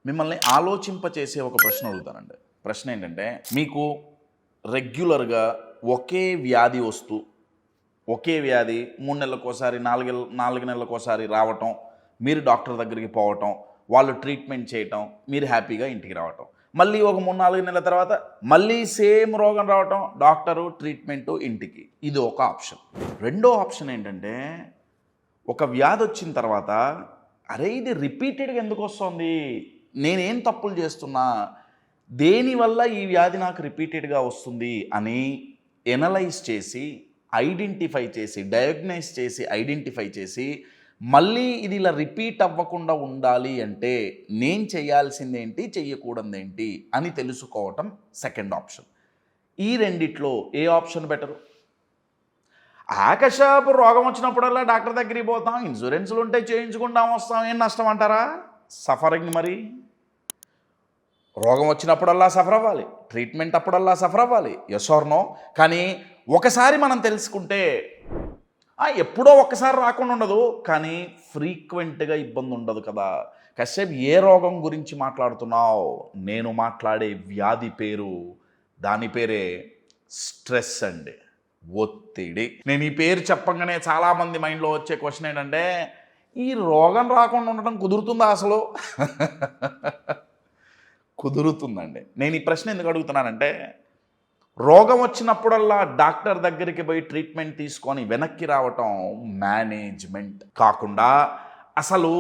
మిమ్మల్ని ఆలోచింపచేసే ఒక ప్రశ్న అడుగుతానండి. ప్రశ్న ఏంటంటే, మీకు రెగ్యులర్‌గా ఒకే వ్యాధి వస్తూ, ఒకే వ్యాధి 3 నెలలకోసారి, 4 నెలలకోసారి రావటం, మీరు డాక్టర్ దగ్గరికి పోవటం, వాళ్ళు ట్రీట్మెంట్ చేయటం, మీరు హ్యాపీగా ఇంటికి రావటం. మళ్ళీ ఒక 3, 4 నెలల తర్వాత మళ్ళీ సేమ్ రోగం రావటం, డాక్టరు, ట్రీట్మెంటు, ఇంటికి. ఇది ఒక ఆప్షన్. రెండో ఆప్షన్ ఏంటంటే, ఒక వ్యాధి వచ్చిన తర్వాత, అరే ఇది రిపీటెడ్‌గా ఎందుకు వస్తోంది? నేనేం తప్పులు చేస్తున్నా? దేనివల్ల ఈ వ్యాధి నాకు రిపీటెడ్‌గా వస్తుంది అని ఎనలైజ్ చేసి, ఐడెంటిఫై చేసి, డయాగ్నైజ్ చేసి, ఐడెంటిఫై చేసి, మళ్ళీ ఇది ఇలా రిపీట్ అవ్వకుండా ఉండాలి అంటే నేను చేయాల్సిందేంటి, చెయ్యకూడదేంటి అని తెలుసుకోవటం సెకండ్ ఆప్షన్. ఈ రెండిట్లో ఏ ఆప్షన్ బెటరు? ఆకషాపు రోగం వచ్చినప్పుడల్లా డాక్టర్ దగ్గరికి పోతాం, ఇన్సూరెన్స్లు ఉంటే చేయించుకుంటాం, వస్తాం, ఏం నష్టం అంటారా? సఫరింగ్ మరి. రోగం వచ్చినప్పుడల్లా సఫర్ అవ్వాలి, ట్రీట్మెంట్ అప్పుడల్లా సఫర్ అవ్వాలి, ఎస్ ఆర్ నో? కానీ ఒకసారి మనం తెలుసుకుంటే ఎప్పుడో ఒక్కసారి రాకుండా ఉండదు, కానీ ఫ్రీక్వెంట్గా ఇబ్బంది ఉండదు కదా. కశ్యప్, ఏ రోగం గురించి మాట్లాడుతున్నావు? నేను మాట్లాడే వ్యాధి పేరు, దాని పేరే స్ట్రెస్ అండి, ఒత్తిడి. నేను ఈ పేరు చెప్పంగానే చాలామంది మైండ్లో వచ్చే క్వశ్చన్ ఏంటంటే, ఈ రోగం రాకుండా ఉండటం కుదురుతుందా అసలు? కుదురుతుందండి. నేను ఈ ప్రశ్న ఎందుకు అడుగుతున్నానంటే, రోగం వచ్చినప్పుడల్లా డాక్టర్ దగ్గరికి పోయి ట్రీట్మెంట్ తీసుకొని వెనక్కి రావటం మేనేజ్మెంట్ కాకుండా, అసలు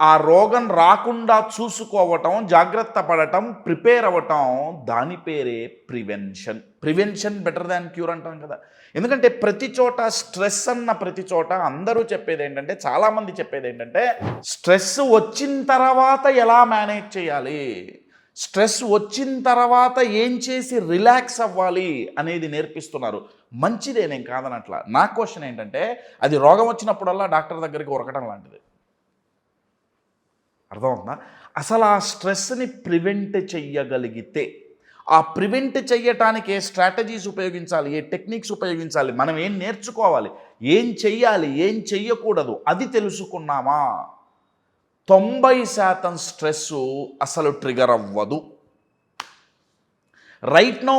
ఆ రోగం రాకుండా చూసుకోవటం, జాగ్రత్త పడటం, ప్రిపేర్ అవ్వటం, దాని పేరే prevention. Prevention better than cure అంటాం కదా. ఎందుకంటే ప్రతి చోట స్ట్రెస్ అన్న ప్రతి చోట అందరూ చెప్పేది ఏంటంటే, చాలామంది చెప్పేది ఏంటంటే, స్ట్రెస్ వచ్చిన తర్వాత ఎలా మేనేజ్ చేయాలి, స్ట్రెస్ వచ్చిన తర్వాత ఏం చేసి రిలాక్స్ అవ్వాలి అనేది నేర్పిస్తున్నారు. మంచిదే, నేను కాదనట్లా. నా క్వశ్చన్ ఏంటంటే, అది రోగం వచ్చినప్పుడల్లా డాక్టర్ దగ్గరికి ఉరకటం లాంటిది. అర్థమవుతుందా? అసలు ఆ స్ట్రెస్ని ప్రివెంట్ చెయ్యగలిగితే, ఆ ప్రివెంట్ చెయ్యటానికి ఏ స్ట్రాటజీస్ ఉపయోగించాలి, ఏ టెక్నిక్స్ ఉపయోగించాలి, మనం ఏం నేర్చుకోవాలి, ఏం చెయ్యాలి, ఏం చెయ్యకూడదు, అది తెలుసుకున్నామా, 90% స్ట్రెస్సు అసలు ట్రిగర్ అవ్వదు. రైట్ నౌ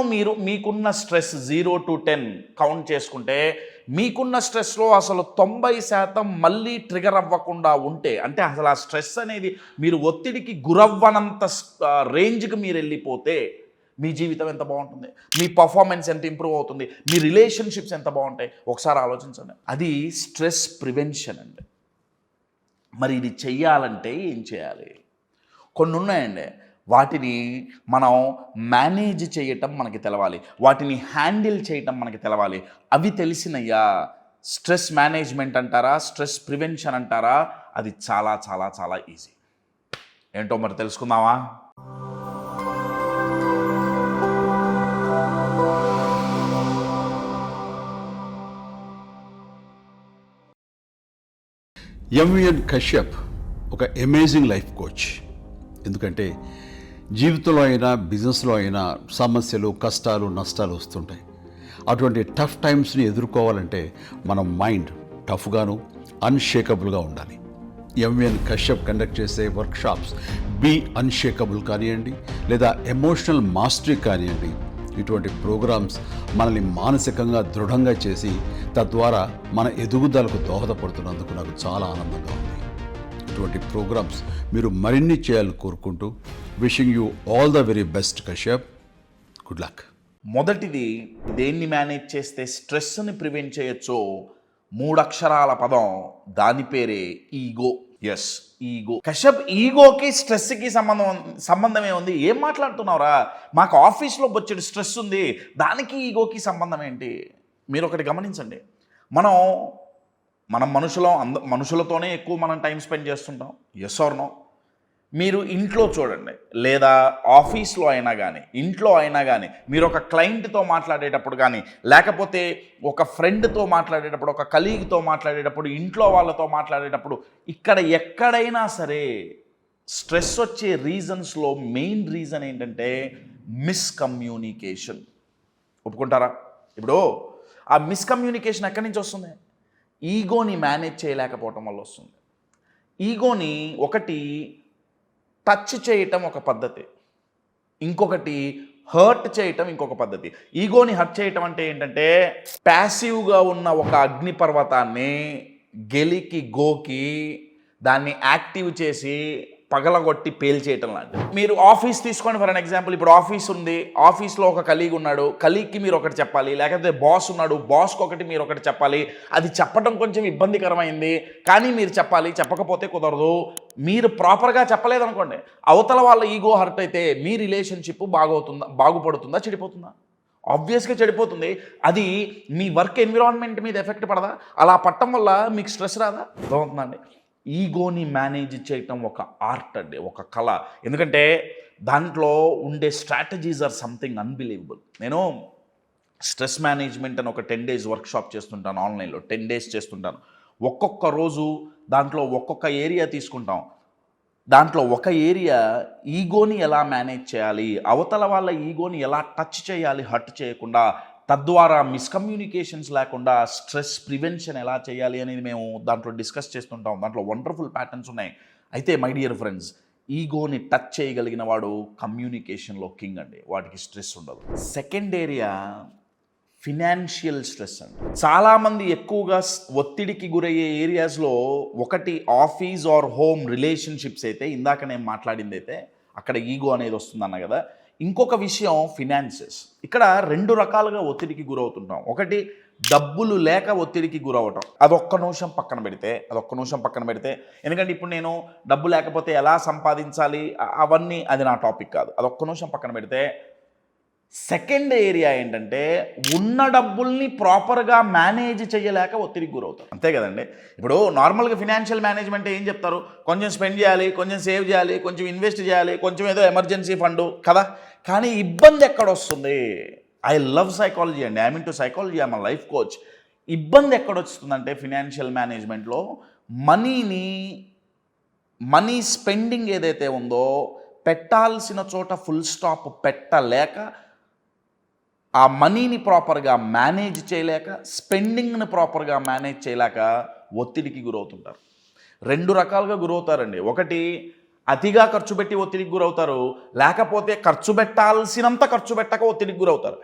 మీకున్న స్ట్రెస్ 0 to 10 కౌంట్ చేసుకుంటే, మీకున్న స్ట్రెస్లో అసలు 90% మళ్ళీ ట్రిగర్ అవ్వకుండా ఉంటే, అంటే అసలు ఆ స్ట్రెస్ అనేది మీరు ఒత్తిడికి గురవ్వనంత రేంజ్కి మీరు వెళ్ళిపోతే, మీ జీవితం ఎంత బాగుంటుంది, మీ పర్ఫార్మెన్స్ ఎంత ఇంప్రూవ్ అవుతుంది, మీ రిలేషన్షిప్స్ ఎంత బాగుంటాయి, ఒకసారి ఆలోచించండి. అది స్ట్రెస్ ప్రివెన్షన్ అండి. మరి ఇది చెయ్యాలంటే ఏం చేయాలి? కొన్ని ఉన్నాయండి, వాటిని మనం మేనేజ్ చేయటం మనకి తెలవాలి, వాటిని హ్యాండిల్ చేయటం మనకి తెలవాలి. అవి తెలిసినయ్యా స్ట్రెస్ మేనేజ్మెంట్ అంటారా, స్ట్రెస్ ప్రివెన్షన్ అంటారా, అది చాలా చాలా చాలా ఈజీ. ఏంటో మరి తెలుసుకుందామా? ఎంవిఎన్ కశ్యప్ ఒక అమేజింగ్ లైఫ్ కోచ్. ఎందుకంటే జీవితంలో అయినా బిజినెస్లో అయినా సమస్యలు, కష్టాలు, నష్టాలు వస్తుంటాయి. అటువంటి టఫ్ టైమ్స్ని ఎదుర్కోవాలంటే మన మైండ్ టఫ్గాను, అన్షేకబుల్గా ఉండాలి. ఎంవిఎన్ కశ్యప్ కండక్ట్ చేసే వర్క్షాప్స్ బీ అన్షేకబుల్ కానివ్వండి, లేదా ఎమోషనల్ మాస్టరీ కానివ్వండి, ఇటువంటి ప్రోగ్రామ్స్ మనల్ని మానసికంగా దృఢంగా చేసి తద్వారా మన ఎదుగుదలకు దోహదపడుతున్నందుకు నాకు చాలా ఆనందంగా ఉంది. ఇటువంటి ప్రోగ్రామ్స్ మీరు మరిన్ని చేయాలని కోరుకుంటూ, wishing you all the very best Kashyap. Good luck. మొదటిది, దేన్ని మేనేజ్ చేస్తే స్ట్రెస్ని ప్రివెంట్ చేయొచ్చో 3 అక్షరాల పదం, దాని పేరే ఈగో. Yes, ego. కశ్యప్, ఈగోకి స్ట్రెస్కి సంబంధం ఏముంది? ఏం మాట్లాడుతున్నావురా? మాకు ఆఫీస్లో బొచ్చెడు స్ట్రెస్ ఉంది, దానికి ఈగోకి సంబంధం ఏంటి? మీరు ఒకటి గమనించండి, మనం మనుషులతోనే ఎక్కువ మనం టైం స్పెండ్ చేస్తుంటాం, ఎస్ ఆర్ నో? మీరు ఇంట్లో చూడండి, లేదా ఆఫీస్లో అయినా కానీ, ఇంట్లో అయినా కానీ, మీరు ఒక క్లయింట్తో మాట్లాడేటప్పుడు కానీ, లేకపోతే ఒక ఫ్రెండ్తో మాట్లాడేటప్పుడు, ఒక కలీగ్తో మాట్లాడేటప్పుడు, ఇంట్లో వాళ్ళతో మాట్లాడేటప్పుడు, ఇక్కడ ఎక్కడైనా సరే స్ట్రెస్ వచ్చే రీజన్స్లో మెయిన్ రీజన్ ఏంటంటే మిస్కమ్యూనికేషన్. ఒప్పుకుంటారా? ఇప్పుడు ఆ మిస్కమ్యూనికేషన్ ఎక్కడి నుంచి వస్తుంది? ఈగోని మేనేజ్ చేయలేకపోవటం వల్ల వస్తుంది. ఈగోని ఒకటి టచ్ చేయటం ఒక పద్ధతి, ఇంకొకటి హర్ట్ చేయటం ఇంకొక పద్ధతి. ఈగోని హర్ట్ చేయటం అంటే ఏంటంటే ప్యాసివ్గా ఉన్న ఒక అగ్నిపర్వతాన్ని గెలికి గోకి దాన్ని యాక్టివ్ చేసి పగలగొట్టి పేల్చేయటం లాంటిది. మీరు ఆఫీస్ తీసుకోండి ఫర్ అన్ ఎగ్జాంపుల్. ఇప్పుడు ఆఫీస్ ఉంది, ఆఫీస్లో ఒక కలీగ్ ఉన్నాడు, కలీగ్కి మీరు ఒకటి చెప్పాలి, లేకపోతే బాస్ ఉన్నాడు, బాస్కి ఒకటి మీరు ఒకటి చెప్పాలి. అది చెప్పడం కొంచెం ఇబ్బందికరమైంది, కానీ మీరు చెప్పాలి, చెప్పకపోతే కుదరదు. మీరు ప్రాపర్గా చెప్పలేదనుకోండి, అవతల వాళ్ళ ఈగో హర్ట్ అయితే మీ రిలేషన్షిప్ బాగుపడుతుందా చెడిపోతుందా? ఆబ్వియస్గా చెడిపోతుంది. అది మీ వర్క్ ఎన్విరాన్మెంట్ మీద ఎఫెక్ట్ పడదా? అలా పట్టడం వల్ల మీకు స్ట్రెస్ రాదా? అర్థమవుతుందండి. ఈగోని మేనేజ్ చేయటం ఒక ఆర్ట్ అండి, ఒక కళ. ఎందుకంటే దాంట్లో ఉండే స్ట్రాటజీస్ ఆర్ సంథింగ్ అన్బిలీవబుల్. నేను స్ట్రెస్ మేనేజ్మెంట్ అని ఒక 10 days వర్క్షాప్ చేస్తుంటాను ఆన్లైన్లో. 10 days చేస్తుంటాను. ఒక్కొక్క రోజు దాంట్లో ఒక్కొక్క ఏరియా తీసుకుంటాం. దాంట్లో ఒక ఏరియా ఈగోని ఎలా మేనేజ్ చేయాలి, అవతల వాళ్ళ ఈగోని ఎలా టచ్ చేయాలి హర్ట్ చేయకుండా, తద్వారా మిస్కమ్యూనికేషన్స్ లేకుండా స్ట్రెస్ ప్రివెన్షన్ ఎలా చేయాలి అనేది మేము దాంట్లో డిస్కస్ చేస్తుంటాం. దాంట్లో వండర్ఫుల్ ప్యాటర్న్స్ ఉన్నాయి. అయితే మై డియర్ ఫ్రెండ్స్, ఈగోని టచ్ చేయగలిగిన వాడు కమ్యూనికేషన్లో కింగ్ అండి, వాటికి స్ట్రెస్ ఉండదు. సెకండ్ ఏరియా ఫినాన్షియల్ స్ట్రెస్ అండి. చాలామంది ఎక్కువగా ఒత్తిడికి గురయ్యే ఏరియాస్లో ఒకటి ఆఫీస్ ఆర్ హోమ్ రిలేషన్షిప్స్ అయితే, ఇందాక నేను మాట్లాడింది అయితే అక్కడ ఈగో అనేది వస్తుందన్న కదా. ఇంకొక విషయం ఫినాన్సెస్. ఇక్కడ 2 రకాలుగా ఒత్తిడికి గురవుతుంటాం. ఒకటి డబ్బులు లేక ఒత్తిడికి గురవటం. అదొక్క నిమిషం పక్కన పెడితే ఎందుకంటే ఇప్పుడు నేను డబ్బు లేకపోతే ఎలా సంపాదించాలి అవన్నీ అది నా టాపిక్ కాదు. అదొక్క నిమిషం పక్కన పెడితే సెకండ్ ఏరియా ఏంటంటే ఉన్న డబ్బుల్ని ప్రాపర్గా మేనేజ్ చేయలేక ఒత్తిడికి గురవుతారు. అంతే కదండి. ఇప్పుడు నార్మల్గా ఫినాన్షియల్ మేనేజ్మెంట్ ఏం చెప్తారు? కొంచెం స్పెండ్ చేయాలి, కొంచెం సేవ్ చేయాలి, కొంచెం ఇన్వెస్ట్ చేయాలి, కొంచెం ఏదో ఎమర్జెన్సీ ఫండు కదా. కానీ ఇబ్బంది ఎక్కడొస్తుంది? ఐ లవ్ సైకాలజీ అండి, I mean to psychology, I'm life coach. ఇబ్బంది ఎక్కడొస్తుందంటే ఫినాన్షియల్ మేనేజ్మెంట్లో మనీ స్పెండింగ్ ఏదైతే ఉందో పెట్టాల్సిన చోట ఫుల్ స్టాప్ పెట్టలేక, ఆ మనీని ప్రాపర్గా మేనేజ్ చేయలేక, స్పెండింగ్ని ప్రాపర్గా మేనేజ్ చేయలేక ఒత్తిడికి గురవుతుంటారు. 2 రకాలుగా గురవుతారండి. ఒకటి అతిగా ఖర్చు పెట్టి ఒత్తిడికి గురవుతారు, లేకపోతే ఖర్చు పెట్టాల్సినంత ఖర్చు పెట్టక ఒత్తిడికి గురవుతారు.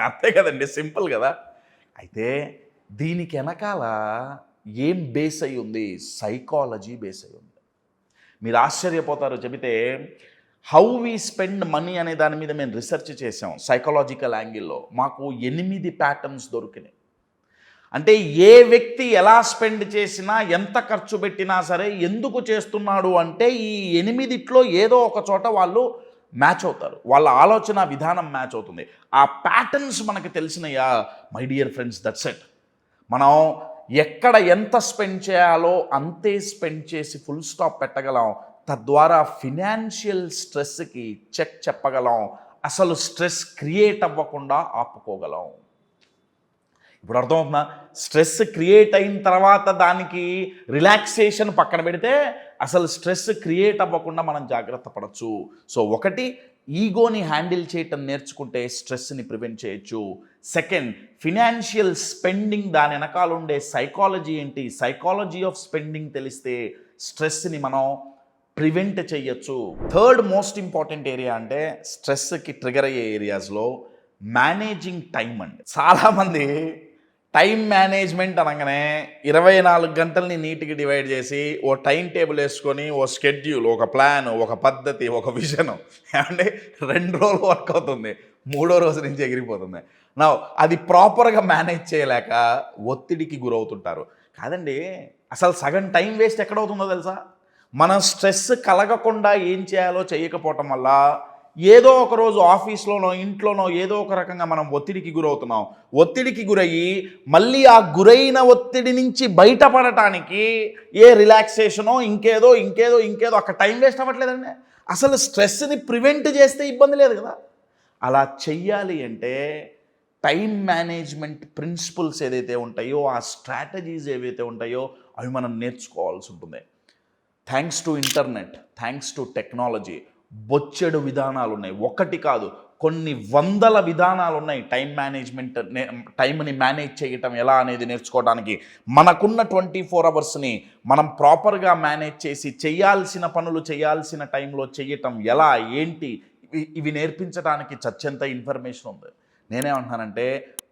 అంతే కదండి, సింపుల్ కదా. అయితే దీనికి వెనకాల ఏం బేస్ అయి ఉంది? సైకాలజీ బేస్ అయి ఉంది. మీరు ఆశ్చర్యపోతారు చెబితే. హౌ వీ స్పెండ్ మనీ అనే దాని మీద మేము రీసెర్చ్ చేసాం సైకలాజికల్ యాంగిల్లో. మాకు 8 ప్యాటర్న్స్ దొరికినాయి. అంటే ఏ వ్యక్తి ఎలా స్పెండ్ చేసినా, ఎంత ఖర్చు పెట్టినా సరే ఎందుకు చేస్తున్నాడు అంటే ఈ 8 ఏదో ఒక చోట వాళ్ళు మ్యాచ్ అవుతారు, వాళ్ళ ఆలోచన విధానం మ్యాచ్ అవుతుంది. ఆ ప్యాటర్న్స్ మనకు తెలిసినయా my dear friends, that's it. మనం ఎక్కడ ఎంత స్పెండ్ చేయాలో అంతే స్పెండ్ చేసి ఫుల్ స్టాప్ పెట్టగలం. తద్వారా ఫినాన్షియల్ స్ట్రెస్కి చెక్ చెప్పగలం, అసలు స్ట్రెస్ క్రియేట్ అవ్వకుండా ఆపుకోగలం. ఇప్పుడు అర్థమవుతుందా? స్ట్రెస్ క్రియేట్ అయిన తర్వాత దానికి రిలాక్సేషన్ పక్కన పెడితే అసలు స్ట్రెస్ క్రియేట్ అవ్వకుండా మనం జాగ్రత్త పడవచ్చు. సో ఒకటి, ఈగోని హ్యాండిల్ చేయటం నేర్చుకుంటే స్ట్రెస్ని ప్రివెంట్ చేయొచ్చు. సెకండ్, ఫినాన్షియల్ స్పెండింగ్, దాని వెనకాల ఉండే సైకాలజీ ఏంటి, సైకాలజీ ఆఫ్ స్పెండింగ్ తెలిస్తే స్ట్రెస్ని మనం ప్రివెంట్ చేయొచ్చు. థర్డ్ మోస్ట్ ఇంపార్టెంట్ ఏరియా అంటే స్ట్రెస్కి ట్రిగర్ అయ్యే ఏరియాస్లో మేనేజింగ్ టైం అండి. చాలామంది టైం మేనేజ్మెంట్ అనగానే 24 గంటల్ని నీట్గా డివైడ్ చేసి ఓ టైం టేబుల్ వేసుకొని ఓ స్కెడ్యూల్, ఒక ప్లాన్, ఒక పద్ధతి, ఒక విజన్, ఏమంటే 2 రోజులు వర్క్ అవుతుంది, 3వ రోజు నుంచి ఎగిరిపోతుంది. నా అది ప్రాపర్గా మేనేజ్ చేయలేక ఒత్తిడికి గురవుతుంటారు. కాదండి, అసలు సగం టైం వేస్ట్ ఎక్కడవుతుందో తెలుసా? మనం స్ట్రెస్ కలగకుండా ఏం చేయాలో చేయకపోవటం వల్ల ఏదో ఒక రోజు ఆఫీస్లోనో ఇంట్లోనో ఏదో ఒక రకంగా మనం ఒత్తిడికి గురవుతున్నాం. ఒత్తిడికి గురయ్యి మళ్ళీ ఆ గురైన ఒత్తిడి నుంచి బయటపడటానికి ఏ రిలాక్సేషనో ఇంకేదో అక్కడ టైం వేస్ట్ అవ్వట్లేదండి. అసలు స్ట్రెస్ని ప్రివెంట్ చేస్తే ఇబ్బంది లేదు కదా. అలా చెయ్యాలి అంటే టైం మేనేజ్మెంట్ ప్రిన్సిపల్స్ ఏదైతే ఉంటాయో, ఆ స్ట్రాటజీస్ ఏవైతే ఉంటాయో అవి మనం నేర్చుకోవాల్సి ఉంటుంది. Thanks to internet, thanks to technology బొచ్చెడు విధానాలు ఉన్నాయి. ఒకటి కాదు, కొన్ని వందల విధానాలు ఉన్నాయి టైంని మేనేజ్ చేయటం ఎలా అనేది నేర్చుకోవడానికి. మనకున్న 24 అవర్స్ని మనం ప్రాపర్గా మేనేజ్ చేసి చేయాల్సిన పనులు చేయాల్సిన టైంలో చేయటం ఎలా ఏంటి ఇవి నేర్పించడానికి చచ్చెంత ఇన్ఫర్మేషన్ ఉంది. నేనేమంటున్నానంటే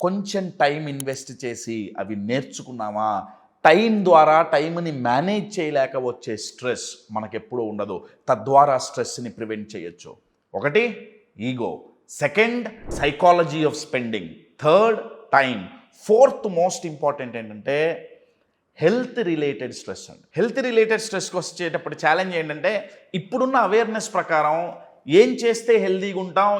కొంచెం టైం ఇన్వెస్ట్ చేసి అవి నేర్చుకున్నామా, టైం ద్వారా టైంని మేనేజ్ చేయలేక వచ్చే స్ట్రెస్ మనకెప్పుడూ ఉండదు. తద్వారా స్ట్రెస్ని ప్రివెంట్ చేయొచ్చు. ఒకటి ego, second psychology of spending, third time, fourth most important ఏంటంటే హెల్త్ రిలేటెడ్ స్ట్రెస్ అండి. హెల్త్ రిలేటెడ్ స్ట్రెస్కి వచ్చేటప్పుడు ఛాలెంజ్ ఏంటంటే ఇప్పుడున్న అవేర్నెస్ ప్రకారం ఏం చేస్తే హెల్తీగా ఉంటాం,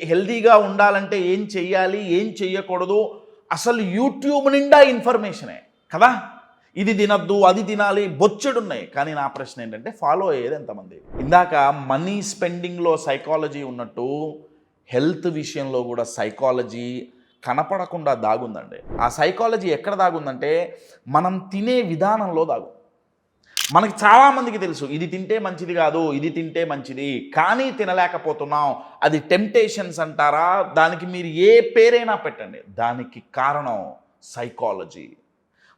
హెల్తీగా ఉండాలంటే ఏం చెయ్యాలి, ఏం చెయ్యకూడదు, అసలు యూట్యూబ్ నిండా ఇన్ఫర్మేషనే కదా. ఇది తినద్దు, అది తినాలి, బొచ్చెడున్నాయి. కానీ నా ప్రశ్న ఏంటంటే ఫాలో అయ్యేది ఎంతమంది? ఇందాక మనీ స్పెండింగ్లో సైకాలజీ ఉన్నట్టు హెల్త్ విషయంలో కూడా సైకాలజీ కనపడకుండా దాగుందండి. ఆ సైకాలజీ ఎక్కడ దాగుందంటే మనం తినే విధానంలో దాగు. మనకి చాలామందికి తెలుసు ఇది తింటే మంచిది కాదు, ఇది తింటే మంచిది, కానీ తినలేకపోతున్నాం. అది టెంప్టేషన్స్ అంటారా, దానికి మీరు ఏ పేరైనా పెట్టండి, దానికి కారణం సైకాలజీ.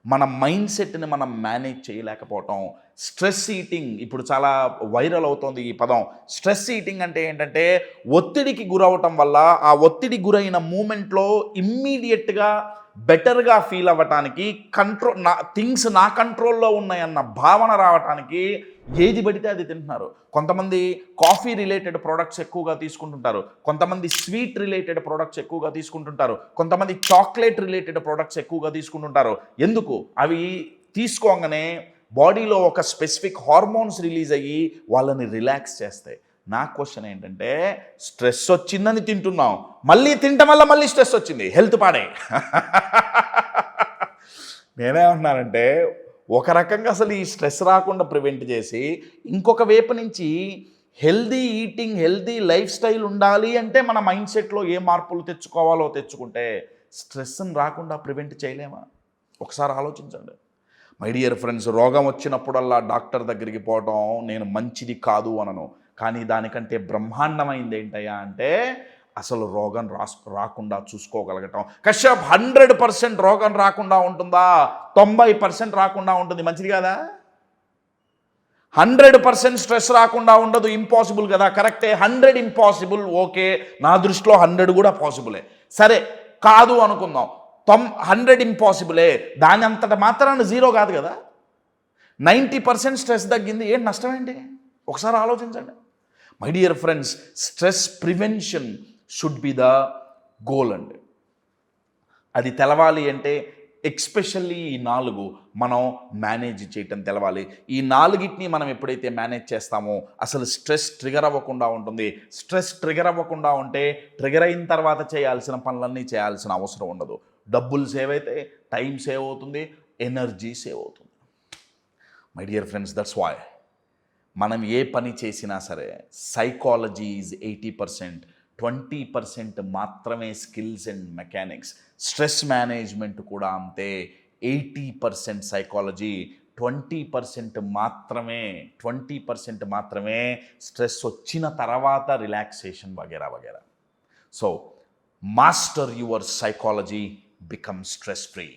మన మైండ్ సెట్ని మనం మేనేజ్ చేయలేకపోవటం. స్ట్రెస్ ఈటింగ్ ఇప్పుడు చాలా వైరల్ అవుతోంది ఈ పదం. స్ట్రెస్ ఈటింగ్ అంటే ఏంటంటే ఒత్తిడికి గురవటం వల్ల ఆ ఒత్తిడి గురైన మూమెంట్లో ఇమ్మీడియట్గా బెటర్గా ఫీల్ అవ్వటానికి, థింగ్స్ నా కంట్రోల్లో ఉన్నాయన్న భావన రావటానికి ఏది పడితే అది తింటున్నారు. కొంతమంది కాఫీ రిలేటెడ్ ప్రోడక్ట్స్ ఎక్కువగా తీసుకుంటుంటారు, కొంతమంది స్వీట్ రిలేటెడ్ ప్రోడక్ట్స్ ఎక్కువగా తీసుకుంటుంటారు, కొంతమంది చాక్లెట్ రిలేటెడ్ ప్రోడక్ట్స్ ఎక్కువగా తీసుకుంటుంటారు. ఎందుకు? అవి తీసుకోగానే బాడీలో ఒక స్పెసిఫిక్ హార్మోన్స్ రిలీజ్ అయ్యి వాళ్ళని రిలాక్స్ చేస్తాయి. నా క్వశ్చన్ ఏంటంటే స్ట్రెస్ వచ్చిందని తింటున్నాం, మళ్ళీ తినటం వల్ల మళ్ళీ స్ట్రెస్ వచ్చింది, హెల్త్ పాడే. నేనేమంటున్నానంటే ఒక రకంగా అసలు ఈ స్ట్రెస్ రాకుండా ప్రివెంట్ చేసి ఇంకొక వైపు నుంచి healthy eating, healthy life style ఉండాలి అంటే మన మైండ్ సెట్లో ఏ మార్పులు తెచ్చుకోవాలో తెచ్చుకుంటే స్ట్రెస్ని రాకుండా ప్రివెంట్ చేయలేమా? ఒకసారి ఆలోచించండి. మై డియర్ ఫ్రెండ్స్, రోగం వచ్చినప్పుడల్లా డాక్టర్ దగ్గరికి పోవడం నేను మంచిది కాదు అనను, కానీ దానికంటే బ్రహ్మాండమైంది ఏంటయ్యా అంటే అసలు రోగం రాకుండా చూసుకోగలగటం. కశ్యప్ 100% రోగం రాకుండా ఉంటుందా? 90% రాకుండా ఉంటుంది. మంచిది కదా? 100% స్ట్రెస్ రాకుండా ఉండదు, ఇంపాసిబుల్ కదా? కరెక్టే. 100 ఇంపాసిబుల్, ఓకే, నా దృష్టిలో 100 కూడా పాసిబులే. సరే కాదు అనుకుందాం, 100 ఇంపాసిబులే, దాని అంతట మాత్రాన 0 కాదు కదా. 90% స్ట్రెస్ తగ్గింది, ఏంటి నష్టం ఏంటి? ఒకసారి ఆలోచించండి. My dear friends, stress prevention should be the goal అండి. అది తెలవాలి అంటే ఎక్స్పెషల్లీ ఈ 4 మనం మేనేజ్ చేయటం తెలవాలి. ఈ 4ని మనం ఎప్పుడైతే మేనేజ్ చేస్తామో అసలు స్ట్రెస్ ట్రిగర్ అవ్వకుండా ఉంటుంది. స్ట్రెస్ ట్రిగర్ అవ్వకుండా ఉంటే ట్రిగర్ అయిన తర్వాత చేయాల్సిన పనులన్నీ చేయాల్సిన అవసరం ఉండదు. డబ్బులు సేవ్ అయితే, టైం సేవ్ అవుతుంది, ఎనర్జీ సేవ్ అవుతుంది. My dear friends, that's why మనం ఏ పని చేసినా సరే సైకాలజీ ఈజ్ 80%, 20% మాత్రమే skills and mechanics. Stress management కూడా అంతే, 80% సైకాలజీ, 20% మాత్రమే స్ట్రెస్ వచ్చిన తర్వాత రిలాక్సేషన్ వగేరా వగేరా. So master your psychology, become stress free.